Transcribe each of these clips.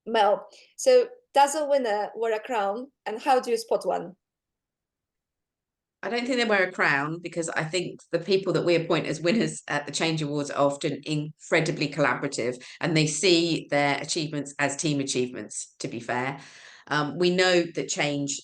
Mel, so does a winner wear a crown, and how do you spot one? I don't think they wear a crown because I think the people that we appoint as winners at the Change Awards are often incredibly collaborative and they see their achievements as team achievements, to be fair. We know that change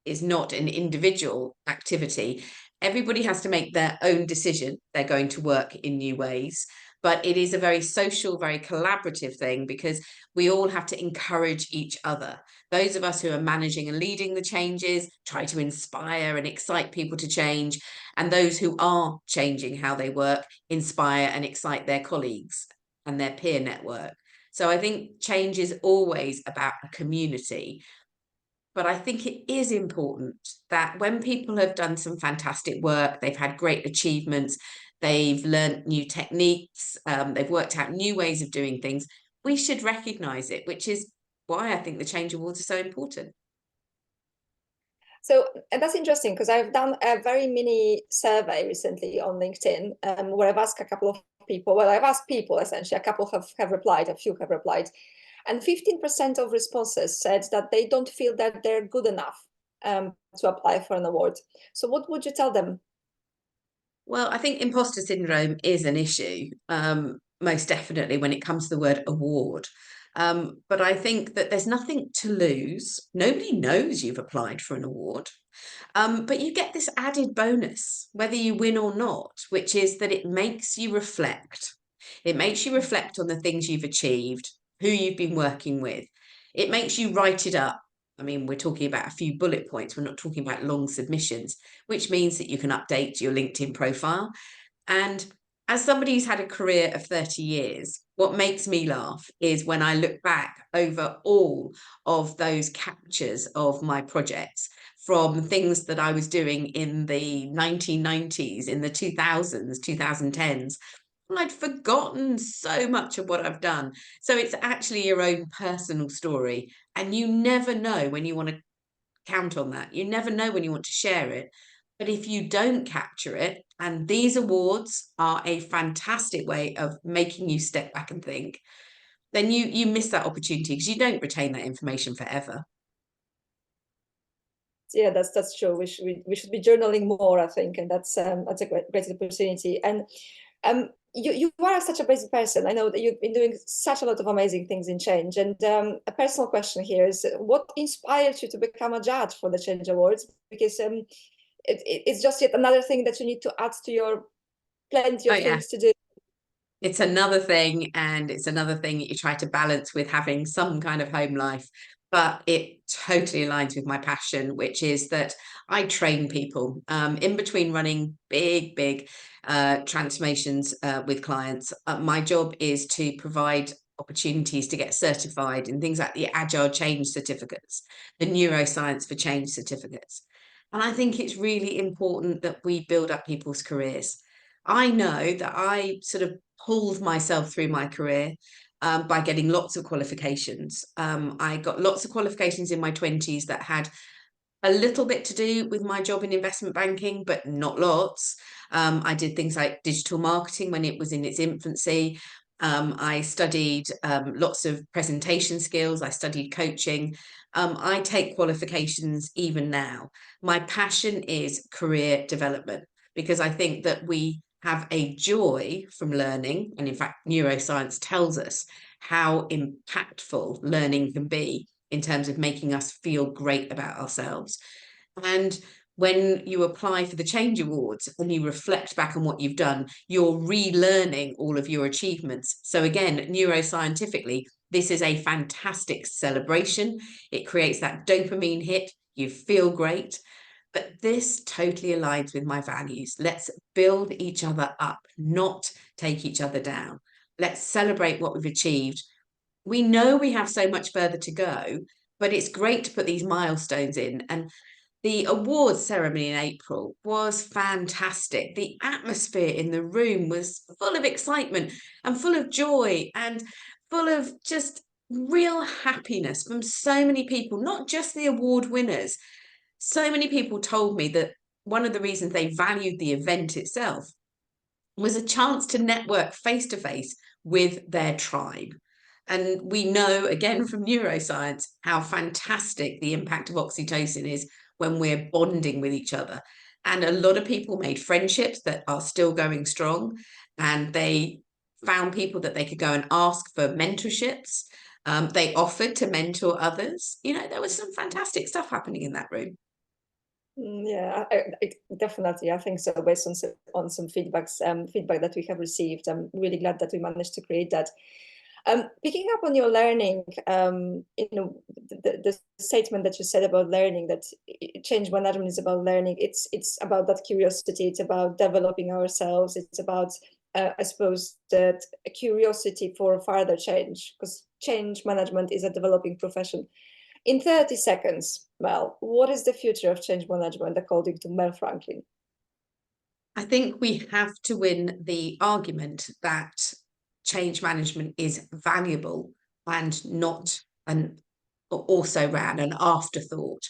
is not an individual activity. Everybody has to make their own decision. They're going to work in new ways, but it is a very social, very collaborative thing because we all have to encourage each other. Those of us who are managing and leading the changes try to inspire and excite people to change. And those who are changing how they work inspire and excite their colleagues and their peer network. So I think change is always about a community. But I think it is important that when people have done some fantastic work, they've had great achievements, they've learned new techniques, they've worked out new ways of doing things, we should recognize it, which is why I think the Change Awards are so important. So, and that's interesting because I've done a very mini survey recently on LinkedIn, where I've asked a couple of people. Well, I've asked people essentially. A couple have replied. A few have replied, and 15% of responses said that they don't feel that they're good enough to apply for an award. So, what would you tell them? Well, I think imposter syndrome is an issue, most definitely when it comes to the word award. But I think that there's nothing to lose. Nobody knows you've applied for an award. But you get this added bonus, whether you win or not, which is that it makes you reflect. It makes you reflect on the things you've achieved, who you've been working with. It makes you write it up. I mean, we're talking about a few bullet points. We're not talking about long submissions, which means that you can update your LinkedIn profile. And as somebody who's had a career of 30 years, what makes me laugh is when I look back over all of those captures of my projects from things that I was doing in the 1990s, in the 2000s, 2010s. I'd forgotten so much of what I've done. So it's actually your own personal story. And you never know when you want to count on that. You never know when you want to share it. But if you don't capture it, and these awards are a fantastic way of making you step back and think, then you miss that opportunity because you don't retain that information forever. Yeah, that's true. We should be journaling more, I think, and that's a great opportunity. And you are such a busy person. I know that you've been doing such a lot of amazing things in change. And a personal question here is, what inspired you to become a judge for the Change Awards? Because it's just yet another thing that you need to add to your plenty Oh of yeah, things to do. it's another thing, and it's another thing that you try to balance with having some kind of home life. But it totally aligns with my passion, which is that I train people in between running big transformations with clients. My job is to provide opportunities to get certified in things like the Agile Change certificates, the Neuroscience for Change certificates. And I think it's really important that we build up people's careers. I know that I sort of pulled myself through my career by getting lots of qualifications. I got lots of qualifications in my 20s that had a little bit to do with my job in investment banking, but not lots. I did things like digital marketing when it was in its infancy. I studied lots of presentation skills. I studied coaching. I take qualifications even now. My passion is career development because I think that we have a joy from learning. And in fact, neuroscience tells us how impactful learning can be in terms of making us feel great about ourselves. And when you apply for the Change Awards and you reflect back on what you've done, you're relearning all of your achievements. So, again, neuroscientifically, this is a fantastic celebration. It creates that dopamine hit. You feel great. But this totally aligns with my values. Let's build each other up, not take each other down. Let's celebrate what we've achieved. We know we have so much further to go, but it's great to put these milestones in. And the awards ceremony in April was fantastic. The atmosphere in the room was full of excitement and full of joy and full of just real happiness from so many people, not just the award winners. So many people told me that one of the reasons they valued the event itself was a chance to network face to face with their tribe. And we know, again, from neuroscience, how fantastic the impact of oxytocin is when we're bonding with each other. And a lot of people made friendships that are still going strong, and they found people that they could go and ask for mentorships. They offered to mentor others. You know, there was some fantastic stuff happening in that room. Yeah, definitely. I think so. Based on some feedback that we have received, I'm really glad that we managed to create that. Picking up on your learning, the statement that you said about learning, that change management is about learning. It's about that curiosity. It's about developing ourselves. It's about, I suppose, that curiosity for further change, because change management is a developing profession. In 30 seconds, Mel, what is the future of change management according to Mel Franklin? I think we have to win the argument that change management is valuable and not an also ran an afterthought.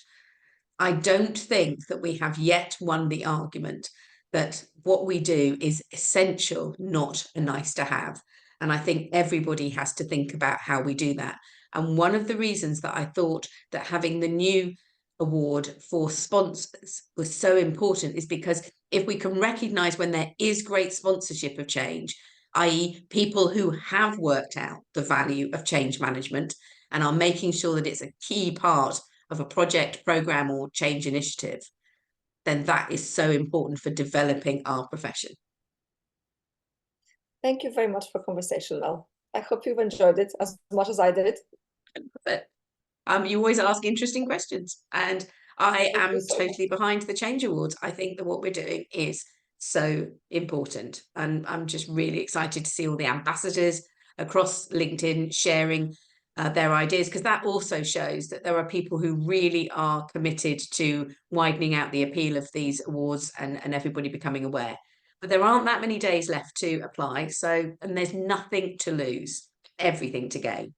I don't think that we have yet won the argument that what we do is essential, not a nice to have. And I think everybody has to think about how we do that. And one of the reasons that I thought that having the new award for sponsors was so important is because if we can recognize when there is great sponsorship of change, i.e., people who have worked out the value of change management and are making sure that it's a key part of a project, program, or change initiative, then that is so important for developing our profession. Thank you very much for conversation, Mel. I hope you've enjoyed it as much as I did. But you always ask interesting questions, and I Thank you am so much. totally behind the Change Awards. I think that what we're doing is so important, and I'm just really excited to see all the ambassadors across LinkedIn sharing their ideas, because that also shows that there are people who really are committed to widening out the appeal of these awards and everybody becoming aware. But there aren't that many days left to apply, so and there's nothing to lose, everything to gain.